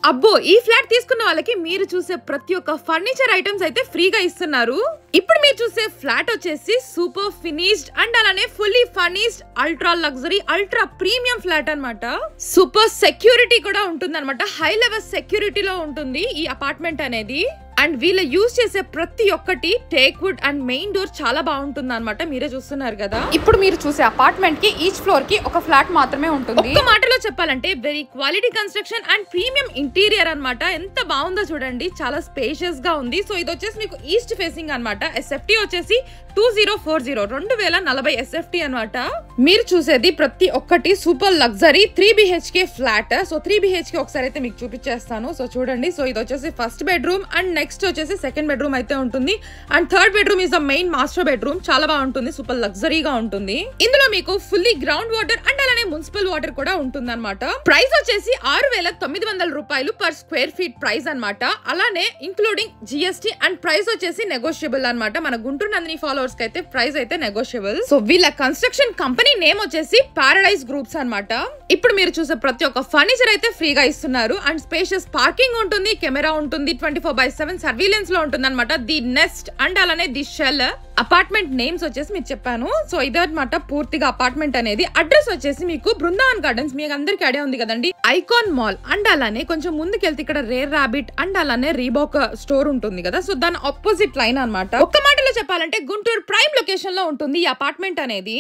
అబ్బో ఈ ఫ్లాట్ తీసుకున్న వాళ్ళకి మీరు చూసే ప్రతి ఒక్క ఫర్నిచర్ ఐటమ్స్ అయితే ఫ్రీగా ఇస్తున్నారు. ఇప్పుడు మీరు చూసే ఫ్లాట్ వచ్చేసి సూపర్ ఫినిష్డ్ అండ్ అలానే fully furnished ultra luxury ultra premium flat అన్నమాట. సూపర్ సెక్యూరిటీ కూడా ఉంటుంది అనమాట. హై లెవెల్ సెక్యూరిటీలో ఉంటుంది ఈ అపార్ట్మెంట్ అనేది. అండ్ వీళ్ళ యూజ్ చేసే ప్రతి ఒక్కటి teak wood and main door చాలా బాగుంటుంది అనమాట. మీరే చూస్తున్నారు కదా. ఇప్పుడు మీరు చూసే అపార్ట్మెంట్ కి ఈచ్ ఫ్లోర్ కి ఒక ఫ్లాట్ మాత్రమే ఉంటుంది. ఒక్క మాటలో చెప్పాలంటే very quality construction and premium interior అన్నమాట. ఎంత బాగుందో చూడండి, చాలా స్పేషియస్ గా ఉంది. సో ఇది వచ్చేసి మీకు ఈస్ట్ ఫేసింగ్ అన్నమాట. ఎస్ఎఫ్టీ వచ్చేసి 2040 2040 ఎస్ఎఫ్టీ అన్నమాట. మీరు చూసేది ప్రతి ఒక్కటి super luxury 3 BHK flat. So 3 BHK ఒకసారి అయితే మీకు చూపించేస్తాను. సో చూడండి. సో ఇది వచ్చేసి ఫస్ట్ బెడ్రూమ్ అండ్ నెక్స్ట్ వచ్చేసి సెకండ్ బెడ్రూమ్ అయితే ఉంటుంది. And third bedroom is the main master bedroom. చాలా బాగుంటుంది, సూపర్ లగ్జరీగా ఉంటుంది. ఇందులో మీకు ఫుల్లీ గ్రౌండ్ వాటర్ అండ్ అలానే మున్సిపల్ వాటర్ కూడా ఉంటుంది అనమాట. ప్రైస్ వచ్చేసి 6900 రూపాయలు పర్ స్క్వేర్ ఫీట్ ప్రైస్ అనమాట. అలానే ఇంక్లూడింగ్ GST అండ్ ప్రైస్ వచ్చేసి నెగోషియబుల్ అనమాట. మన గుంటూరు నందిని ఫాలోవర్స్ కి అయితే ప్రైస్ అయితే నెగోషియబుల్. సో వీళ్ళ కన్స్ట్రక్షన్ కంపెనీ నేమ్ వచ్చేసి పారడైజ్ గ్రూప్స్ అనమాట. ఇప్పుడు మీరు చూసే ప్రతి ఒక్క ఫర్నిచర్ అయితే ఫ్రీగా ఇస్తున్నారు. అండ్ స్పేషియస్ పార్కింగ్ ఉంటుంది, కెమెరా ఉంటుంది, 24/7 సర్వీలెన్స్ లో ఉంటుంది అనమాట. ది నెస్ట్ అండ్ అలానే ది షెల్. అపార్ట్మెంట్ నేమ్స్ వచ్చేసి మీకు చెప్పాను. సో ఇదన్నమాట పూర్తిగా అపార్ట్మెంట్ అనేది. అడ్రస్ వచ్చేసి మీకు బృందావన్ గార్డెన్స్, మీకు అందరికి ఐడియా ఉంది కదండి, ఐకాన్ మాల్. అండ్ అలానే కొంచెం ముందుకెళ్తే ఇక్కడ రేర్ రాబిట్ అండ్ అలానే రీబాక్ స్టోర్ ఉంటుంది కదా. సో దాని ఆపోజిట్ లైన్ అనమాట. ఒక్క మాటలో చెప్పాలంటే గుంటూరు ప్రైమ్ లొకేషన్ లో ఉంటుంది ఈ అపార్ట్మెంట్ అనేది.